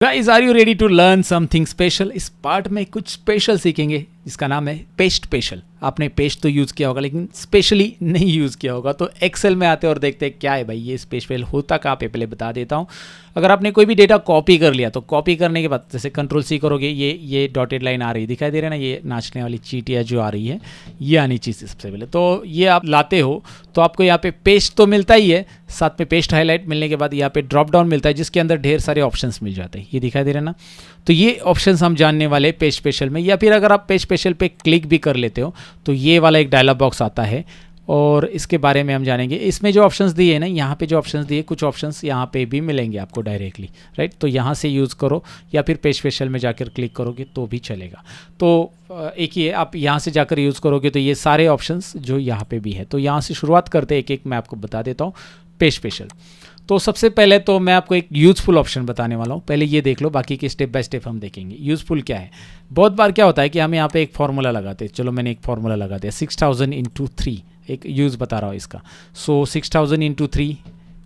Guys, are you ready to learn something special? इस part में कुछ स्पेशल सीखेंगे जिसका नाम है पेस्ट स्पेशल। आपने पेस्ट तो यूज़ किया होगा लेकिन स्पेशली नहीं यूज़ किया होगा, तो एक्सेल में आते और देखते हैं क्या है भाई ये स्पेशल होता कहाँ पे, पहले बता देता हूँ। अगर आपने कोई भी डेटा कॉपी कर लिया तो कॉपी करने के बाद जैसे कंट्रोल सी करोगे, ये डॉटेड लाइन आ रही है, दिखाई दे रहा है ना, ये नाचने वाली चींटियाँ जो आ रही है ये आनी चाहिए सबसे पहले। तो ये आप लाते हो तो आपको यहाँ पे पेस्ट तो मिलता ही है, साथ में पेस्ट हाईलाइट मिलने के बाद यहाँ पे ड्रॉप डाउन मिलता है जिसके अंदर ढेर सारे ऑप्शंस मिल जाते हैं, ये दिखाई दे रहा है ना। तो ये ऑप्शंस हम जानने वाले पेज स्पेशल में, या फिर अगर आप पेज स्पेशल पे क्लिक भी कर लेते हो तो ये वाला एक डायलॉग बॉक्स आता है और इसके बारे में हम जानेंगे। इसमें जो ऑप्शंस दिए हैं ना, यहाँ पे जो ऑप्शंस दिए, कुछ ऑप्शंस यहाँ पे भी मिलेंगे आपको डायरेक्टली, राइट। तो यहाँ से यूज़ करो या फिर पेज स्पेशल में जाकर क्लिक करोगे तो भी चलेगा। तो एक ही है, आप यहाँ से जाकर यूज़ करोगे तो ये सारे ऑप्शंस जो यहाँ पे भी है। तो यहाँ से शुरुआत करते हैं, एक एक मैं आपको बता देता हूँ पेज स्पेशल। तो सबसे पहले तो मैं आपको एक यूज़फुल ऑप्शन बताने वाला हूँ, पहले ये देख लो, बाकी के स्टेप बाय स्टेप हम देखेंगे। यूज़फुल क्या है? बहुत बार क्या होता है कि हम यहाँ पे एक फार्मूला लगाते हैं, चलो मैंने एक फार्मूला लगा दिया 6000 इंटू 3, एक यूज़ बता रहा हूँ इसका। सो 6000 इंटू 3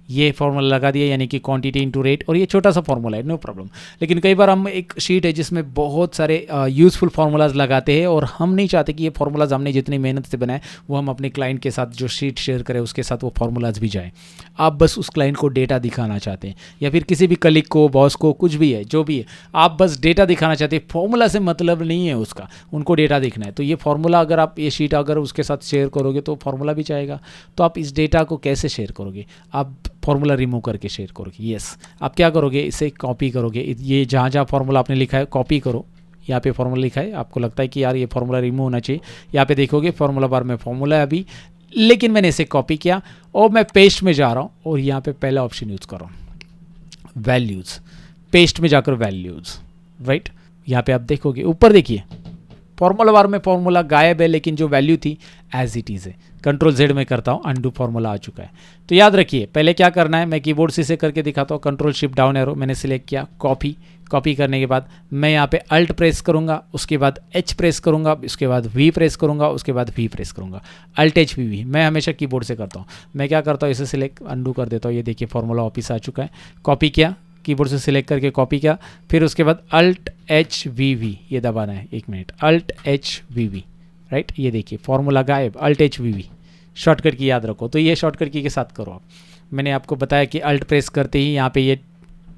ये फार्मूला लगा दिया, यानी कि क्वांटिटी इंटू रेट, और ये छोटा सा फार्मूला है, नो प्रॉब्लम। लेकिन कई बार हम एक शीट है जिसमें बहुत सारे यूज़फुल फार्मूलाज लगाते हैं और हम नहीं चाहते कि ये फार्मूलाज हमने जितनी मेहनत से बनाए वो हम अपने क्लाइंट के साथ जो शीट शेयर करें उसके साथ वो फार्मूलाज भी जाए। आप बस उस क्लाइंट को डेटा दिखाना चाहते हैं, या फिर किसी भी कलीग को, बॉस को, कुछ भी है, जो भी है, आप बस डेटा दिखाना चाहते हैं, फॉर्मूला से मतलब नहीं है उसका, उनको डेटा दिखना है। तो ये फार्मूला अगर आप ये शीट अगर उसके साथ शेयर करोगे तो फार्मूला भी चाहेगा। तो आप इस डेटा को कैसे शेयर करोगे? आप फार्मूला रिमूव करके शेयर करोगे। यस, आप क्या करोगे, इसे कॉपी करोगे, ये जहाँ जहाँ फार्मूला आपने लिखा है कॉपी करो। यहाँ पे फार्मूला लिखा है, आपको लगता है कि यार ये फार्मूला रिमूव होना चाहिए, यहाँ पे देखोगे फार्मूला बार में फार्मूला है अभी, लेकिन मैंने इसे कॉपी किया और मैं पेस्ट में जा रहा हूँ और यहाँ पे पहला ऑप्शन यूज़ कर रहा हूँ, वैल्यूज़। पेस्ट में जाकर वैल्यूज़, राइट। यहाँ पे आप देखोगे ऊपर देखिए फॉर्मूला बार में फॉर्मूला गायब है, लेकिन जो वैल्यू थी एज इट इज़ है। कंट्रोल जेड में करता हूँ, अनडू फार्मूला आ चुका है। तो याद रखिए पहले क्या करना है, मैं कीबोर्ड से करके दिखाता हूँ। कंट्रोल शिफ्ट डाउन एरो मैंने सिलेक्ट किया, कॉपी करने के बाद मैं यहाँ पे अल्ट प्रेस करूँगा, उसके बाद एच प्रेस करूँगा, उसके बाद वी प्रेस करूँगा, उसके बाद वी प्रेस करूँगा, अल्ट एच वी। मैं हमेशा कीबोर्ड से करता हूँ। मैं क्या करता हूँ, इसे सिलेक्ट अनडू कर देता हूँ। ये देखिए फार्मूला वापस आ चुका है। कॉपी किया, कीबोर्ड से सिलेक्ट करके कॉपी किया, फिर उसके बाद अल्ट एच वी वी ये दबाना है, एक minute, alt H V V, right. ये देखिए फार्मूला गायब, alt H V V shortcut की याद रखो। तो ये शॉर्टकट की के साथ करो आप। मैंने आपको बताया कि अल्ट प्रेस करते ही यहाँ पे ये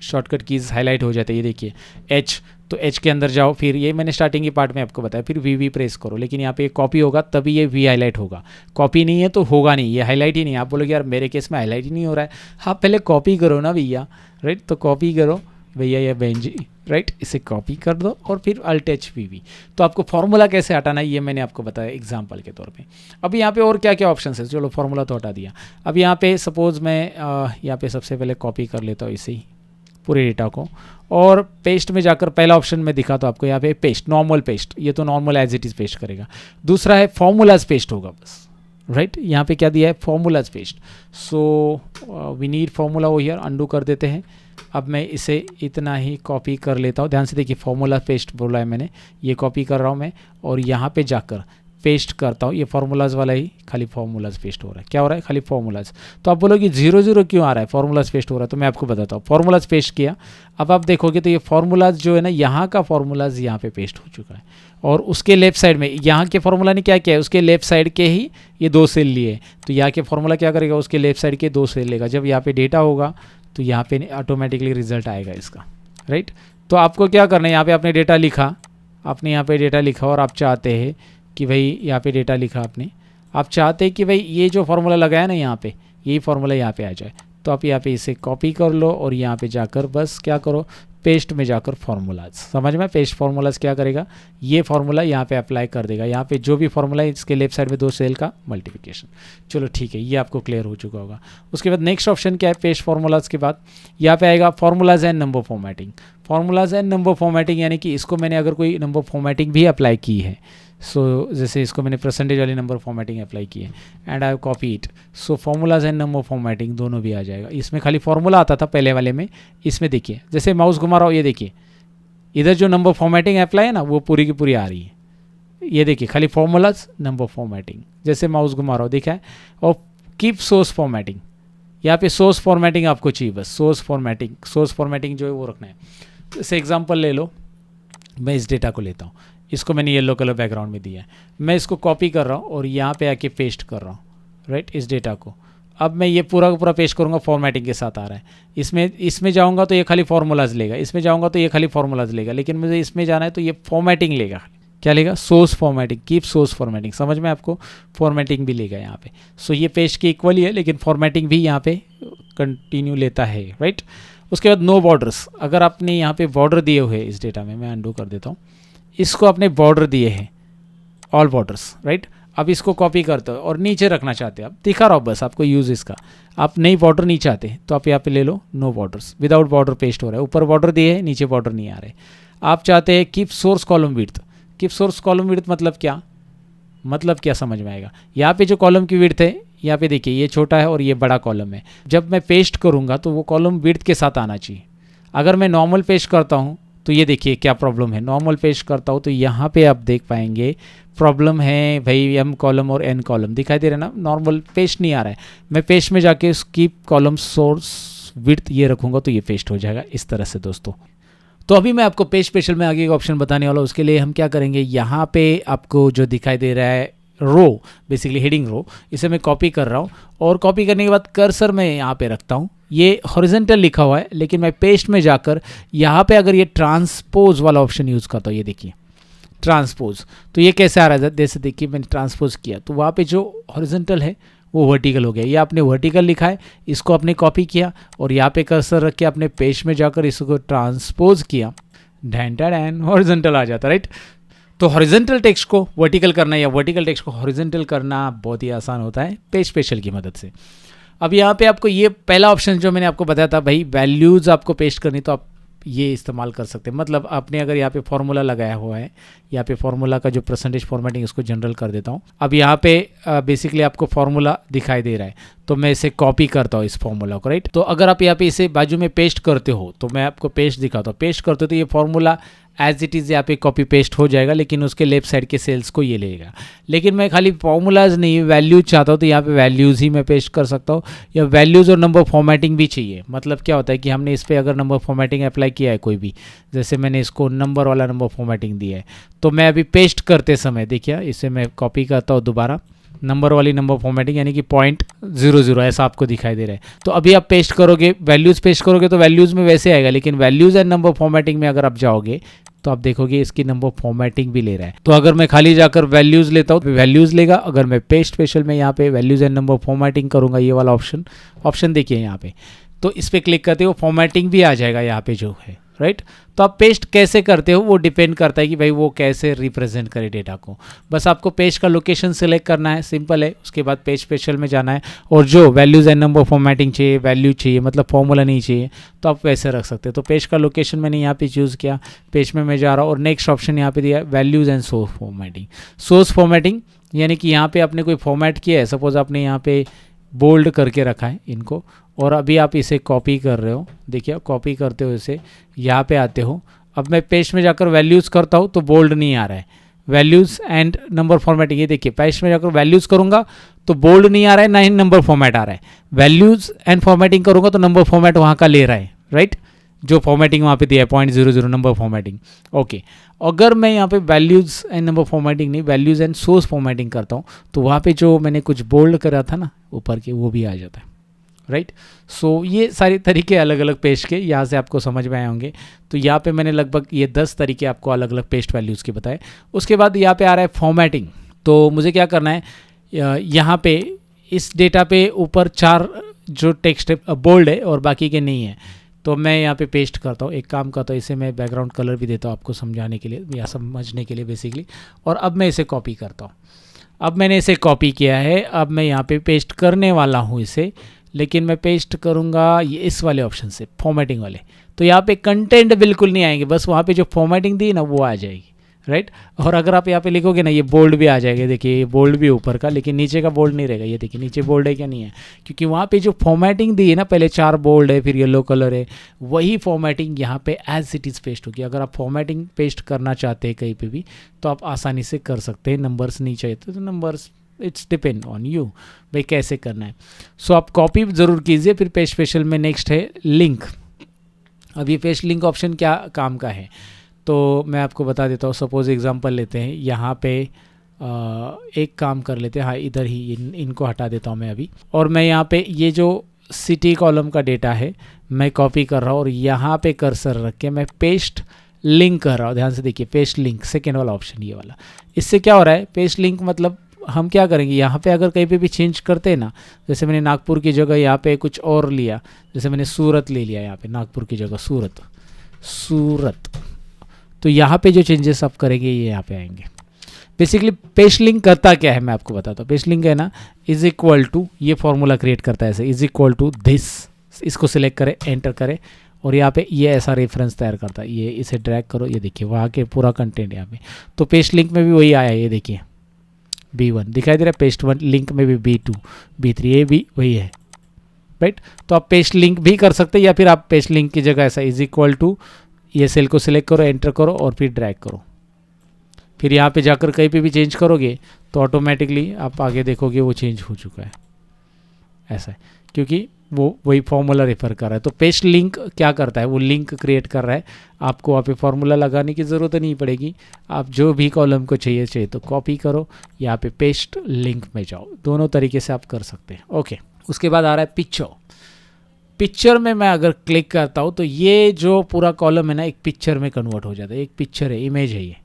शॉर्टकट कीज़ हाईलाइट हो जाते हैं। ये देखिए एच, तो एच के अंदर जाओ, फिर ये मैंने स्टार्टिंग की पार्ट में आपको बताया, फिर वी वी प्रेस करो। लेकिन यहाँ पे कॉपी होगा तभी ये वी हाईलाइट होगा, कॉपी नहीं है तो होगा नहीं, ये हाईलाइट ही नहीं। आप बोलोगे यार मेरे केस में हाईलाइट ही नहीं हो रहा है। हाँ पहले कॉपी करो ना भैया, राइट। तो कॉपी करो भैया या बहन जी, राइट, इसे कॉपी कर दो और फिर अल्ट एच वी वी। तो आपको फार्मूला कैसे हटाना है ये मैंने आपको बताया एग्जांपल के तौर पे। अब यहाँ पे और क्या क्या ऑप्शन है, चलो फार्मूला तो हटा दिया। अब यहाँ पे सपोज मैं यहाँ पे सबसे पहले कॉपी कर लेता हूँ इसे ही पूरे डेटा को, और पेस्ट में जाकर पहला ऑप्शन में दिखा तो आपको यहाँ पे पेस्ट, नॉर्मल पेस्ट, ये तो normal as it is paste करेगा। दूसरा है फॉर्मूलाज पेस्ट होगा बस, राइट। यहाँ पे क्या दिया है, formulas paste. So we need formula वो हियर, अंडू कर देते हैं। अब मैं इसे इतना ही कॉपी कर लेता हूँ, ध्यान से देखिए फॉर्मूला पेस्ट बोला है मैंने, ये कॉपी कर रहा हूँ मैं और यहाँ पे जाकर पेस्ट करता हूँ। ये फार्मूलाज वाला ही खाली फार्मूलाज पेस्ट हो रहा है, क्या हो रहा है, खाली फार्मूलाज। तो आप बोलोगे 0 क्यों आ रहा है, फार्मूलाज पेस्ट हो रहा है। तो मैं आपको बताता हूँ, फार्मूलाज पेस्ट किया, अब आप देखोगे तो ये फार्मूलाज जो है ना, यहाँ का फार्मूलाज यहाँ पे पेस्ट हो चुका है, और उसके लेफ्ट साइड में यहाँ के फार्मूला ने क्या किया है, उसके लेफ्ट साइड के ही ये 2 सेल लिए। तो यहाँ के फार्मूला क्या करेगा, उसके लेफ्ट साइड के 2 सेल लेगा। जब यहाँ पे डेटा होगा तो यहाँ पे ऑटोमेटिकली रिजल्ट आएगा इसका, राइट। तो आपको क्या करना है, यहाँ पे आपने डेटा लिखा, आपने यहाँ पे डेटा लिखा और आप चाहते हैं कि भाई यहाँ पे डेटा लिखा आपने, आप चाहते हैं कि भाई ये जो फार्मूला लगाया ना यहाँ पे, यही फार्मूला यहाँ पे आ जाए। तो आप यहाँ पे इसे कॉपी कर लो और यहाँ पे जाकर बस क्या करो, पेस्ट में जाकर फार्मूलाज, समझ में, पेस्ट फार्मूलाज क्या करेगा, ये फार्मूला यहाँ पे अप्लाई कर देगा। यहाँ पे जो भी फार्मूला है इसके लेफ्ट साइड में 2 सेल का मल्टीप्लिकेशन। चलो ठीक है, ये आपको क्लियर हो चुका होगा। उसके बाद नेक्स्ट ऑप्शन क्या है, पेस्ट फार्मूलाज के बाद यहाँ पे आएगा formulas and number formatting. Formulas and number formatting यानी कि इसको मैंने अगर कोई नंबर फॉर्मेटिंग भी अप्लाई की है, सो जैसे इसको मैंने परसेंटेज वाली नंबर फॉर्मेटिंग अप्लाई की है and I have copy it, so formulas and number formatting दोनों भी आ जाएगा। इसमें खाली फार्मूला आता था पहले वाले में, इसमें देखिए जैसे माउस घुमा रहा हूँ, ये देखिए इधर जो नंबर फॉर्मेटिंग अप्लाई है ना वो पूरी की पूरी आ रही है। ये देखिए खाली फार्मूलाज नंबर फॉर्मेटिंग, जैसे माउस घुमा रहा हूँ देखा है। और कीप सोर्स फॉर्मेटिंग, यहाँ पे सोर्स फॉर्मेटिंग आपको चाहिए, बस सोर्स फॉर्मेटिंग जो है वो रखना है। से एग्जांपल ले लो, मैं इस डेटा को लेता हूँ, इसको मैंने येलो कलर बैकग्राउंड में दिया है, मैं इसको कॉपी कर रहा हूँ और यहाँ पे आके पेस्ट कर रहा हूँ, राइट, इस डेटा को। अब मैं ये पूरा का पूरा पेस्ट करूँगा, फॉर्मेटिंग के साथ आ रहा है। इसमें जाऊँगा तो ये खाली फार्मूलाज लेगा, इसमें जाऊँगा तो ये खाली फार्मूलाज लेगा, लेकिन मुझे इसमें जाना है तो ये फॉर्मेटिंग लेगा। क्या लेगा? Source formatting, keep source formatting. समझ में आपको? फॉर्मेटिंग भी लेगा यहाँ पे। सो ये पेस्ट के इक्वल ही है, लेकिन फॉर्मेटिंग भी यहाँ पे कंटिन्यू लेता है, राइट। उसके बाद नो बॉर्डर्स, अगर आपने यहाँ पे बॉर्डर दिए हुए इस डेटा में, मैं अंडू कर देता हूँ, इसको आपने बॉर्डर दिए हैं, ऑल बॉर्डर्स, राइट। अब इसको कॉपी करते हो और नीचे रखना चाहते हो, अब दिखा रहा हो बस आपको यूज़ इसका। आप नई बॉर्डर नहीं चाहते तो आप यहाँ पे ले लो no borders, without border paste हो रहा है, ऊपर बॉर्डर दिए है, नीचे बॉर्डर नहीं आ रहे। आप चाहते हैं keep source column width, keep source column width मतलब क्या? मतलब क्या समझ में आएगा? यहाँ पे जो कॉलम की विड्थ है, यहाँ पे देखिए ये छोटा है और ये बड़ा कॉलम है, जब मैं पेस्ट करूँगा तो वो कॉलम विड्थ के साथ आना चाहिए। अगर मैं नॉर्मल पेस्ट करता हूँ तो ये देखिए क्या प्रॉब्लम है, नॉर्मल पेस्ट करता हूँ तो यहाँ पे आप देख पाएंगे प्रॉब्लम है भाई, एम कॉलम और एन कॉलम दिखाई दे रहे ना, नॉर्मल पेस्ट नहीं आ रहा है। मैं पेस्ट में जाके कीप कॉलम सोर्स विड्थ ये रखूँगा तो ये पेस्ट हो जाएगा इस तरह से दोस्तों। तो अभी मैं आपको पेज स्पेशल में आगे का ऑप्शन बताने वाला हूँ। उसके लिए हम क्या करेंगे, यहाँ पे आपको जो दिखाई दे रहा है रो, बेसिकली हेडिंग रो, इसे मैं कॉपी कर रहा हूँ और कॉपी करने के बाद कर्सर मैं यहाँ पे रखता हूँ। ये हॉरिजॉन्टल लिखा हुआ है, लेकिन मैं पेस्ट में जाकर यहाँ पे अगर ये ट्रांसपोज वाला ऑप्शन यूज़ करता हूँ, ये देखिए ट्रांसपोज, तो ये कैसे आ रहा है, जैसे देखिए मैंने ट्रांसपोज किया तो वहाँ पे जो हॉरिजॉन्टल है वो वर्टिकल हो गया। ये आपने वर्टिकल लिखा है, इसको आपने कॉपी किया और यहाँ पे कर्सर रख के अपने पेज में जाकर इसको ट्रांसपोज किया, डैन हॉरिजॉन्टल आ जाता, राइट। तो हॉरिजॉन्टल टेक्स्ट को वर्टिकल करना या वर्टिकल टेक्स्ट को हॉरिजॉन्टल करना बहुत ही आसान होता है पेज स्पेशल की मदद से। अब यहाँ पे आपको ये पहला ऑप्शन जो मैंने आपको बताया था भाई, वैल्यूज़ आपको पेस्ट करनी, तो आप ये इस्तेमाल कर सकते हैं। मतलब आपने अगर यहाँ पे फॉर्मूला लगाया हुआ है, यहाँ पे फॉर्मूला का जो परसेंटेज फॉर्मेटिंग, इसको जनरल कर देता हूँ। अब यहाँ पे बेसिकली आपको फॉर्मूला दिखाई दे रहा है, तो मैं इसे कॉपी करता हूँ इस फॉर्मूला को, राइट। तो अगर आप यहाँ पे इसे बाजू में पेस्ट करते हो तो मैं आपको पेस्ट दिखाता हूँ, पेस्ट करते हो तो ये फॉर्मूला एज इट इज़ यहाँ पे कॉपी पेस्ट हो जाएगा, लेकिन उसके लेफ्ट साइड के सेल्स को ये लेगा। लेकिन मैं खाली फॉर्मूलाज नहीं, वैल्यूज चाहता हूँ तो यहाँ पे वैल्यूज़ ही मैं पेस्ट कर सकता हूँ, या वैल्यूज़ और नंबर फॉर्मेटिंग भी चाहिए। मतलब क्या होता है कि हमने इस पर अगर नंबर फॉर्मेटिंग अप्लाई किया है कोई भी, जैसे मैंने इसको नंबर वाला नंबर फॉर्मेटिंग दिया है, तो मैं अभी पेस्ट करते समय देखिए इसे मैं कॉपी करता हूँ दोबारा, नंबर वाली नंबर फॉर्मेटिंग यानी कि 0.00 ऐसा आपको दिखाई दे रहा है। तो अभी आप पेस्ट करोगे, वैल्यूज़ पेस्ट करोगे तो वैल्यूज़ में वैसे आएगा, लेकिन वैल्यूज़ एंड नंबर फॉर्मेटिंग में अगर आप जाओगे तो आप देखोगे इसकी नंबर फॉर्मेटिंग भी ले रहा है। तो अगर मैं खाली जाकर वैल्यूज़ लेता हूँ तो वैल्यूज़ लेगा, अगर मैं पेस्ट स्पेशल में यहाँ पे वैल्यूज़ एंड नंबर फॉर्मेटिंग करूँगा, ये वाला ऑप्शन देखिए यहाँ पे, तो इस पर क्लिक करते हो फॉर्मेटिंग भी आ जाएगा यहाँ पे जो है, राइट। तो आप पेस्ट कैसे करते हो वो डिपेंड करता है कि भाई वो कैसे रिप्रेजेंट करे डेटा को। बस आपको पेज का लोकेशन सेलेक्ट करना है, सिंपल है। उसके बाद पेज स्पेशल में जाना है और जो वैल्यूज़ एंड नंबर फॉर्मेटिंग चाहिए, वैल्यू चाहिए, मतलब फॉर्मूला नहीं चाहिए, तो आप वैसे रख सकते हैं। तो पेज का लोकेशन मैंने यहाँ पे चूज़ किया, पेज में मैं जा रहा हूँ और नेक्स्ट ऑप्शन यहाँ पे दिया values and source formatting. Source formatting यानी कि यहाँ पे आपने कोई फॉर्मेट किया है, सपोज आपने यहाँ पे बोल्ड करके रखा है इनको, और अभी आप इसे कॉपी कर रहे हो, देखिए कॉपी करते हो इसे, यहाँ पे आते हो। अब मैं पेज में जाकर वैल्यूज़ करता हूँ तो बोल्ड नहीं आ रहा है, वैल्यूज़ एंड नंबर फॉर्मेटिंग, ये देखिए पेज में जाकर वैल्यूज़ करूँगा तो बोल्ड नहीं आ रहा है, ना ही नंबर फॉर्मेट आ रहा है। वैल्यूज़ एंड फॉर्मेटिंग करूँगा तो नंबर फॉर्मेट वहाँ का ले रहा है, राइट, जो फॉर्मेटिंग वहाँ पे दिया है 0.00 नंबर फॉर्मेटिंग, ओके। अगर मैं यहाँ पे वैल्यूज़ एंड नंबर फॉर्मेटिंग नहीं, वैल्यूज़ एंड सोर्स फॉर्मेटिंग करता हूँ तो वहाँ पे जो मैंने कुछ बोल्ड करा था ना ऊपर के, वो भी आ जाता है, राइट। सो ये सारे तरीके अलग अलग पेस्ट के यहाँ से आपको समझ में आए होंगे। तो यहाँ पे मैंने लगभग ये 10 तरीके आपको अलग अलग पेस्ट वैल्यूज़ के बताए। उसके बाद यहाँ पे आ रहा है फॉर्मेटिंग। तो मुझे क्या करना है, यहाँ पे इस डेटा पे ऊपर 4 जो टेक्स्ट बोल्ड है और बाकी के नहीं है, तो मैं यहाँ पे पेस्ट करता हूँ। एक काम करता हूँ, इसे मैं बैकग्राउंड कलर भी देता हूँ आपको समझाने के लिए या समझने के लिए बेसिकली। और अब मैं इसे कॉपी करता हूँ। अब मैंने इसे कॉपी किया है, अब मैं यहाँ पे पेस्ट करने वाला हूँ इसे, लेकिन मैं पेस्ट करूँगा ये इस वाले ऑप्शन से, फॉर्मेटिंग वाले। तो यहाँ पे कंटेंट बिल्कुल नहीं आएंगे, बस वहाँ पे जो फॉर्मेटिंग दी ना वो आ जाएगी, राइट। और अगर आप यहाँ पे लिखोगे ना, ये बोल्ड भी आ जाएगा, देखिए ये बोल्ड भी ऊपर का, लेकिन नीचे का बोल्ड नहीं रहेगा। ये देखिए नीचे बोल्ड है क्या, नहीं है, क्योंकि वहाँ पे जो फॉर्मेटिंग दी है ना, पहले 4 बोल्ड है फिर येलो कलर है, वही फॉर्मेटिंग यहाँ पे एज इट इज़ पेस्ट होगी। अगर आप फॉर्मेटिंग पेस्ट करना चाहते हैं कहीं पे भी तो आप आसानी से कर सकते हैं। नंबर्स नहीं चाहिए तो numbers, it's depend on you भाई कैसे करना है। सो आप कॉपी ज़रूर कीजिए। फिर पेज स्पेशल में नेक्स्ट है लिंक। अब ये पेस्ट लिंक ऑप्शन क्या काम का है तो मैं आपको बता देता हूँ। सपोज एग्जांपल लेते हैं, यहाँ पे एक काम कर लेते हैं, हाँ इधर ही इनको हटा देता हूँ मैं अभी, और मैं यहाँ पे ये जो सिटी कॉलम का डेटा है मैं कॉपी कर रहा हूँ और यहाँ पे कर्सर रख के मैं पेस्ट लिंक कर रहा हूँ। ध्यान से देखिए, पेस्ट लिंक सेकेंड वाला ऑप्शन ये वाला। इससे क्या हो रहा है, पेस्ट लिंक मतलब हम क्या करेंगे, यहाँ पे अगर कहीं पे भी चेंज करते हैं ना, जैसे मैंने नागपुर की जगह यहाँ पे कुछ और लिया, जैसे मैंने सूरत ले लिया यहाँ पे, नागपुर की जगह सूरत, तो यहाँ पे जो चेंजेस आप करेंगे ये यहाँ पे आएंगे। बेसिकली पेस्ट लिंक करता क्या है मैं आपको बताता हूँ। पेस्ट लिंक है ना, इज इक्वल टू, ये फॉर्मूला क्रिएट करता है ऐसे, इज इक्वल टू दिस, इसको सिलेक्ट करें, एंटर करें और यहाँ पे ये ऐसा रेफरेंस तैयार करता है। ये इसे ड्रैग करो, ये देखिए वहाँ के पूरा कंटेंट यहाँ पे। तो पेस्ट लिंक में भी वही आया है, ये देखिए B1 दिखाई दे रहा है, पेस्ट 1 लिंक में भी B2 B3 ये भी वही है, राइट। तो आप पेस्ट लिंक भी कर सकते हैं या फिर आप पेस्ट लिंक की जगह ऐसा इज इक्वल टू, ये सेल को सिलेक्ट करो, एंटर करो और फिर ड्रैग करो। फिर यहाँ पे जाकर कहीं पे भी चेंज करोगे तो ऑटोमेटिकली आप आगे देखोगे वो चेंज हो चुका है, ऐसा है, क्योंकि वो वही फॉर्मूला रेफर कर रहा है। तो पेस्ट लिंक क्या करता है, वो लिंक क्रिएट कर रहा है, आपको वहाँ पे फॉर्मूला लगाने की ज़रूरत नहीं पड़ेगी। आप जो भी कॉलम को चाहिए तो कॉपी करो, यहाँ पे पेस्ट लिंक में जाओ, दोनों तरीके से आप कर सकते हैं। ओके, उसके बाद आ रहा है पिक्चर में मैं अगर क्लिक करता हूँ तो ये जो पूरा कॉलम है ना एक पिक्चर में कन्वर्ट हो जाता है। एक पिक्चर है, इमेज है ये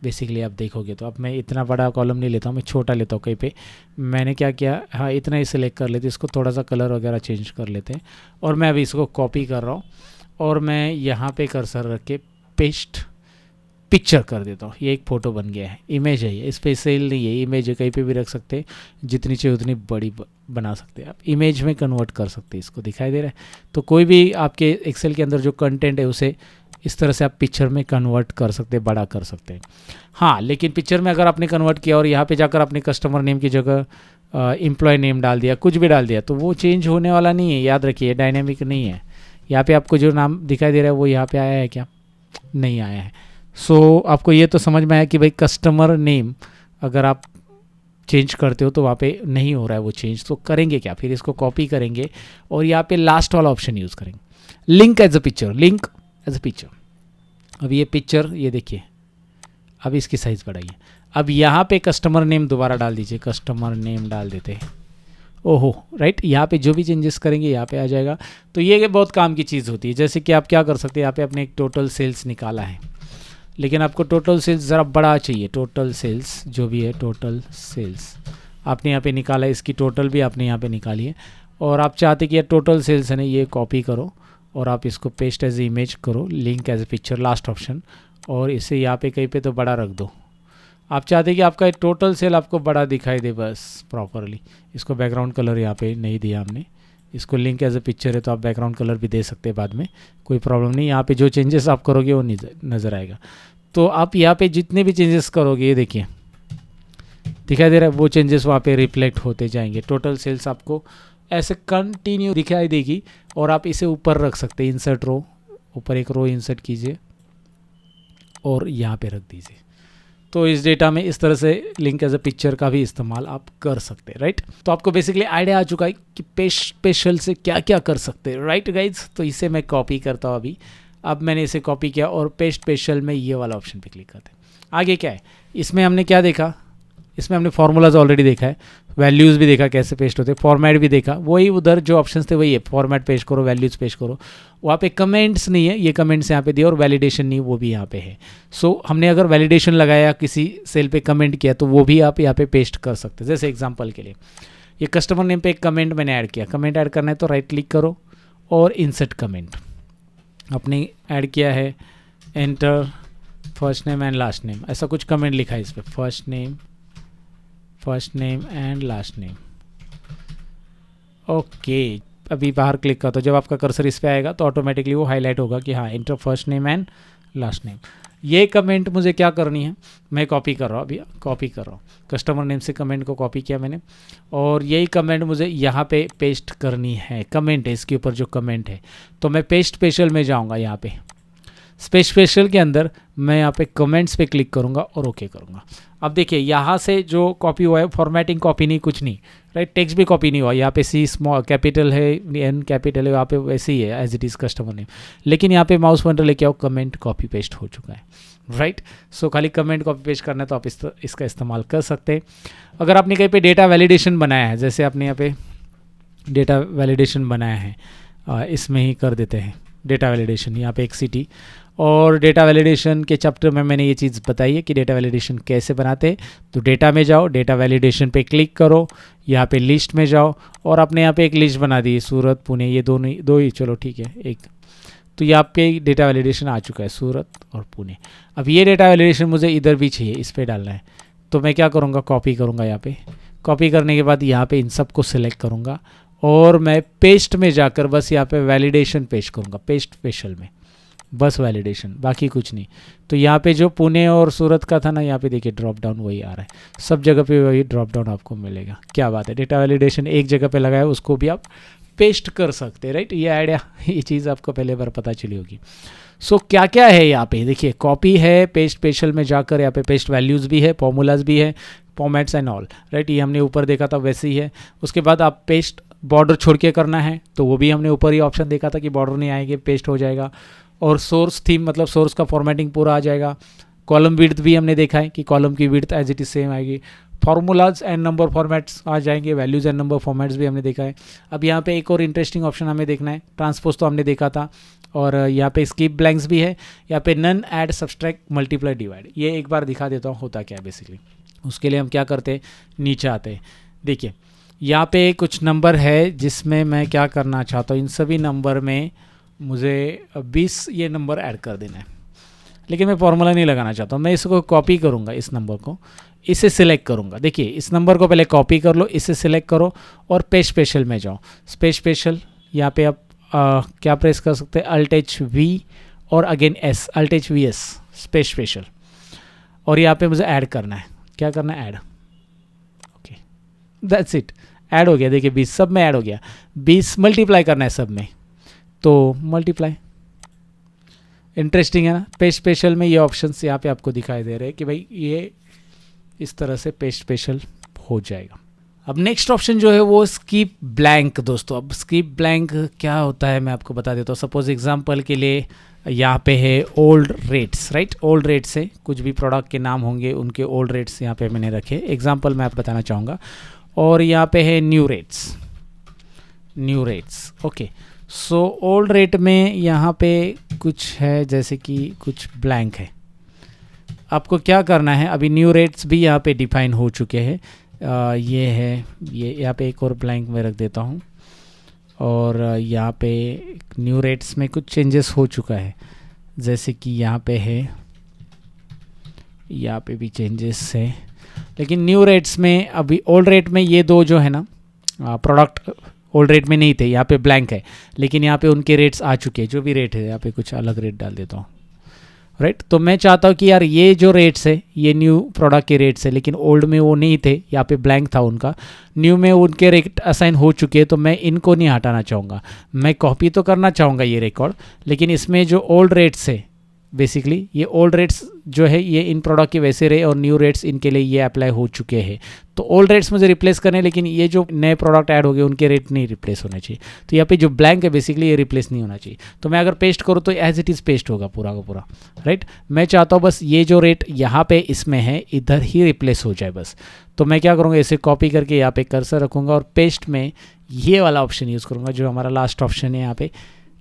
बेसिकली, आप देखोगे तो। अब मैं इतना बड़ा कॉलम नहीं लेता हूँ, मैं छोटा लेता हूँ। कहीं पे मैंने क्या किया, हाँ इतना ही सिलेक्ट कर लेते, इसको थोड़ा सा कलर वगैरह चेंज कर लेते हैं और मैं अभी इसको कॉपी कर रहा हूँ और मैं यहाँ पे कर्सर रख के पेस्ट पिक्चर कर देता हूँ। ये एक फ़ोटो बन गया है, इमेज है ये, स्पेशल नहीं है, इमेज है, कहीं पे भी रख सकते हैं, जितनी चाहिए उतनी बड़ी बना सकते हैं आप, इमेज में कन्वर्ट कर सकते हैं इसको। दिखाई दे रहा है, तो कोई भी आपके एक्सेल के अंदर जो कंटेंट है उसे इस तरह से आप पिक्चर में कन्वर्ट कर सकते हैं, बड़ा कर सकते हैं। हाँ, लेकिन पिक्चर में अगर आपने कन्वर्ट किया और यहाँ पे जाकर आपने कस्टमर नेम की जगह एम्प्लॉय नेम डाल दिया, कुछ भी डाल दिया, तो वो चेंज होने वाला नहीं है, याद रखिए, डायनेमिक नहीं है। यहाँ पे आपको जो नाम दिखाई दे रहा है वो यहाँ पे आया है क्या, नहीं आया है। सो आपको ये तो समझ में आया कि भाई कस्टमर नेम अगर आप चेंज करते हो तो वहाँ पे नहीं हो रहा है वो चेंज, तो करेंगे क्या, फिर इसको कॉपी करेंगे और यहाँ पे लास्ट वाला ऑप्शन यूज़ करेंगे, link as a picture, link as a picture. अब ये पिक्चर, ये देखिए, अब इसकी साइज़ बढ़ाइए। अब यहाँ पे कस्टमर नेम दोबारा डाल दीजिए, कस्टमर नेम डाल देते हैं, ओहो राइट। यहाँ पे जो भी चेंजेस करेंगे यहाँ पे आ जाएगा। तो ये बहुत काम की चीज़ होती है। जैसे कि आप क्या कर सकते हैं, यहाँ पे आपने एक टोटल सेल्स निकाला है, लेकिन आपको टोटल सेल्स ज़रा बड़ा चाहिए, टोटल सेल्स जो भी है, टोटल सेल्स आपने यहाँ पे निकाला है, इसकी टोटल भी आपने यहाँ पे निकाली है और आप चाहते कि ये टोटल सेल्स है ना, ये कॉपी करो और आप इसको पेस्ट एज इमेज करो, link as a picture, last option, और इसे यहाँ पे कहीं पे तो बड़ा रख दो। आप चाहते कि आपका टोटल सेल आपको बड़ा दिखाई दे बस प्रॉपरली। इसको बैकग्राउंड कलर यहाँ पे नहीं दिया हमने, इसको लिंक एज ए पिक्चर है तो आप बैकग्राउंड कलर भी दे सकते हैं बाद में, कोई प्रॉब्लम नहीं। यहाँ पे जो चेंजेस आप करोगे वो नज़र आएगा। तो आप यहाँ पे जितने भी चेंजेस करोगे, ये देखिए दिखाई दे रहा है, वो चेंजेस वहाँ पे रिफ्लेक्ट होते जाएंगे। टोटल सेल्स आपको ऐसे कंटिन्यू दिखाई देगी और आप इसे ऊपर रख सकते हैं, इंसर्ट रो, ऊपर एक रो इंसर्ट कीजिए और यहाँ पे रख दीजिए। तो इस डेटा में इस तरह से लिंक एज अ पिक्चर का भी इस्तेमाल आप कर सकते हैं, राइट। तो आपको बेसिकली आइडिया आ चुका है कि पेस्ट स्पेशल से क्या क्या कर सकते हैं, राइट गाइज। तो इसे मैं कॉपी करता हूँ अभी। अब मैंने इसे कॉपी किया और पेस्ट स्पेशल में ये वाला ऑप्शन पे क्लिक करते हैं। आगे क्या है, इसमें हमने क्या देखा, इसमें हमने फार्मूलाज ऑलरेडी देखा है, वैल्यूज़ भी देखा कैसे पेस्ट होते हैं, फॉर्मेट भी देखा, वही उधर जो ऑप्शंस थे वही है, फॉर्मेट पेस्ट करो, वैल्यूज़ पेस्ट करो। वहाँ पे कमेंट्स नहीं है, ये कमेंट्स यहाँ पे दिए, और वैलिडेशन नहीं, वो भी यहाँ पे है। सो हमने अगर वैलिडेशन लगाया, किसी सेल पे कमेंट किया, तो वो भी आप यहाँ पे पेस्ट कर सकते हैं। जैसे एग्जांपल के लिए ये कस्टमर नेम पे एक कमेंट मैंने ऐड किया, कमेंट ऐड करना है तो राइट क्लिक करो और इंसर्ट कमेंट। आपने ऐड किया है, enter first name and last name, ऐसा कुछ कमेंट लिखा है इस पर, first name and last name. Okay, अभी बाहर क्लिक कर, तो जब आपका कर्सर इस पे आएगा तो ऑटोमेटिकली वो हाईलाइट होगा कि हाँ enter first name and last name. ये कमेंट मुझे क्या करनी है, मैं कॉपी कर रहा हूँ, अभी कॉपी कर रहा हूँ, कस्टमर नेम से कमेंट को कॉपी किया मैंने, और यही कमेंट मुझे यहाँ पे पेस्ट करनी है। कमेंट है, इसके ऊपर जो कमेंट है, तो मैं पेस्ट स्पेशल में जाऊँगा। यहाँ पे पेस्ट स्पेशल के अंदर मैं यहाँ पे कमेंट्स पे क्लिक करूँगा और ओके करूँगा। अब देखिए यहाँ से जो कॉपी हुआ है फॉर्मेटिंग कॉपी नहीं, कुछ नहीं, राइट। टेक्स्ट भी कॉपी नहीं हुआ, यहाँ पे सी स्मॉल कैपिटल है, एन कैपिटल है, यहाँ पे वैसे ही है as it is customer name, लेकिन यहाँ पे माउस पॉइंटर लेके आओ, कमेंट कॉपी पेस्ट हो चुका है, राइट। सो खाली कमेंट कॉपी पेस्ट करना है तो आप इसका इस्तेमाल कर सकते हैं। अगर आपने कहीं पे डेटा वैलिडेशन बनाया है, जैसे आपने यहाँ पे डेटा वैलिडेशन बनाया है, इसमें ही कर देते हैं डेटा वैलिडेशन, यहाँ पे XCT, और डेटा वैलिडेशन के चैप्टर में मैंने ये चीज़ बताई है कि डेटा वैलिडेशन कैसे बनाते हैं। तो डेटा में जाओ, डेटा वैलिडेशन पे क्लिक करो, यहाँ पे लिस्ट में जाओ और आपने यहाँ पे एक लिस्ट बना दी, सूरत पुणे, ये दो ही चलो ठीक है एक। तो यहाँ पे डेटा वैलिडेशन आ चुका है, सूरत और पुणे। अब ये डेटा वैलिडेशन मुझे इधर भी चाहिए, इस पर डालना है, तो मैं क्या करूँगा, कॉपी करूँगा। यहाँ पे कॉपी करने के बाद यहाँ पे इन सब को सिलेक्ट करूँगा और मैं पेस्ट में जाकर बस यहाँ पे वैलिडेशन पेस्ट करूँगा, पेस्ट स्पेशल में बस वैलिडेशन, बाकी कुछ नहीं। तो यहाँ पे जो पुणे और सूरत का था ना, यहाँ पे देखिए ड्रॉप डाउन वही आ रहा है, सब जगह पे वही ड्रॉप डाउन आपको मिलेगा। क्या बात है, डेटा वैलिडेशन एक जगह पे लगाया, उसको भी आप पेस्ट कर सकते हैं, राइट। ये आइडिया, ये चीज़ आपको पहले बार पता चली होगी। सो क्या क्या है यहाँ पे देखिए, कॉपी है, पेस्ट स्पेशल में जाकर यहाँ पे पेस्ट वैल्यूज़ भी है, फॉर्मूलाज भी है, फॉर्मेट्स एंड ऑल, राइट। ये हमने ऊपर देखा था वैसे ही है। उसके बाद आप पेस्ट बॉर्डर छोड़ के करना है तो वो भी हमने ऊपर ही ऑप्शन देखा था कि बॉर्डर नहीं आएंगे, पेस्ट हो जाएगा। और सोर्स थीम मतलब सोर्स का फॉर्मेटिंग पूरा आ जाएगा। कॉलम विड्थ भी हमने देखा है कि कॉलम की width as it is same आएगी। फार्मूलाज एंड नंबर फॉर्मेट्स आ जाएंगे, वैल्यूज़ एंड नंबर फॉर्मेट्स भी हमने देखा है। अब यहाँ पे एक और इंटरेस्टिंग ऑप्शन हमें देखना है, ट्रांसपोज तो हमने देखा था, और यहाँ पे स्किप ब्लैंक्स भी है, यहाँ पे none, add, subtract, multiply, divide. ये एक बार दिखा देता हूँ होता क्या है बेसिकली। उसके लिए हम क्या करते हैं, नीचे आते हैं। देखिए यहाँ पे कुछ नंबर है जिसमें मैं क्या करना चाहता हूँ, इन सभी नंबर में मुझे 20 ये नंबर ऐड कर देना है, लेकिन मैं फॉर्मूला नहीं लगाना चाहता हूँ। मैं इसको कॉपी करूँगा, इस नंबर को इसे सिलेक्ट करूँगा। देखिए इस नंबर को पहले कॉपी कर लो, इसे सिलेक्ट करो और पेस्ट स्पेशल में जाओ। पेस्ट स्पेशल यहाँ पे आप क्या प्रेस कर सकते हैं, Alt+V और again S, Alt+VS, paste special. और यहाँ पे मुझे ऐड करना है, क्या करना है, add, okay that's it, add हो गया। देखिए 20 सब में ऐड हो गया। 20 मल्टीप्लाई करना है सब में, तो मल्टीप्लाई। इंटरेस्टिंग है ना। पेस्ट स्पेशल में ये ऑप्शंस यहाँ पे आपको दिखाई दे रहे हैं कि भाई ये इस तरह से पेस्ट स्पेशल हो जाएगा। अब नेक्स्ट ऑप्शन जो है वो स्किप ब्लैंक दोस्तों। अब स्किप ब्लैंक क्या होता है मैं आपको बता देता हूँ। सपोज एग्जांपल के लिए यहाँ पे है old rates, right. Old rates से कुछ भी प्रोडक्ट के नाम होंगे उनके ओल्ड रेट्स यहाँ पे मैंने रखे, एग्जांपल मैं आप बताना चाहूँगा। और यहाँ पे है new rates, new rates, okay. So old rate में यहाँ पे कुछ है, जैसे कि कुछ ब्लैंक है। आपको क्या करना है, अभी न्यू रेट्स भी यहाँ पे डिफाइन हो चुके हैं। ये है, ये यहाँ पे एक और ब्लैंक में रख देता हूँ। और यहाँ पे न्यू रेट्स में कुछ चेंजेस हो चुका है, जैसे कि यहाँ पे है, यहाँ पे भी चेंजेस है। लेकिन न्यू रेट्स में अभी ओल्ड रेट में ये दो जो है ना प्रोडक्ट ओल्ड रेट में नहीं थे, यहाँ पे ब्लैंक है, लेकिन यहाँ पे उनके रेट्स आ चुके हैं। जो भी रेट है यहाँ पे कुछ अलग रेट डाल देता हूँ, राइट। तो मैं चाहता हूँ कि यार ये जो रेट्स है ये न्यू प्रोडक्ट के रेट्स है, लेकिन ओल्ड में वो नहीं थे, यहाँ पे ब्लैंक था उनका। न्यू में उनके रेट असाइन हो चुके हैं, तो मैं इनको नहीं हटाना चाहूँगा। मैं कॉपी तो करना चाहूँगा ये रिकॉर्ड, लेकिन इसमें जो ओल्ड रेट्स है बेसिकली ये ओल्ड रेट्स जो है ये इन प्रोडक्ट के वैसे रहे और न्यू रेट्स इनके लिए ये अप्लाई हो चुके हैं। तो ओल्ड रेट्स मुझे रिप्लेस करने, लेकिन ये जो नए प्रोडक्ट ऐड हो गए उनके रेट नहीं रिप्लेस होने चाहिए। तो यहाँ पे जो ब्लैंक है बेसिकली ये रिप्लेस नहीं होना चाहिए। तो मैं अगर पेस्ट करूँ तो एज इट इज़ पेस्ट होगा पूरा का पूरा, राइट। मैं चाहता हूँ बस ये जो रेट यहाँ पे इसमें है इधर ही रिप्लेस हो जाए बस। तो मैं क्या करूँगा, इसे कॉपी करके यहाँ पे कर्सर रखूँगा और पेस्ट में ये वाला ऑप्शन यूज़ करूँगा जो हमारा लास्ट ऑप्शन है यहाँ पे,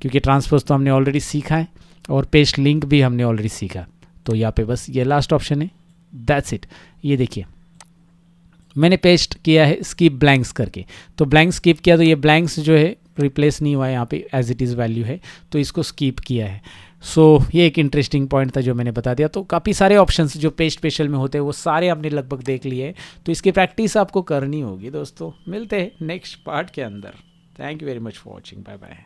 क्योंकि ट्रांसपोज तो हमने ऑलरेडी सीखा है और पेस्ट लिंक भी हमने ऑलरेडी सीखा। तो यहाँ पे बस ये लास्ट ऑप्शन है, दैट्स इट। ये देखिए मैंने पेस्ट किया है स्किप ब्लैंक्स करके, तो ब्लैंक स्किप किया तो ये ब्लैंक्स जो है रिप्लेस नहीं हुआ है, यहाँ पे एज इट इज़ वैल्यू है, तो इसको स्किप किया है। सो ये एक इंटरेस्टिंग पॉइंट था जो मैंने बता दिया। तो काफ़ी सारे ऑप्शंस जो पेस्ट स्पेशल में होते हैं वो सारे आपने लगभग देख लिए हैं, तो इसकी प्रैक्टिस आपको करनी होगी दोस्तों। मिलते हैं नेक्स्ट पार्ट के अंदर। Thank you very much for watching, bye bye.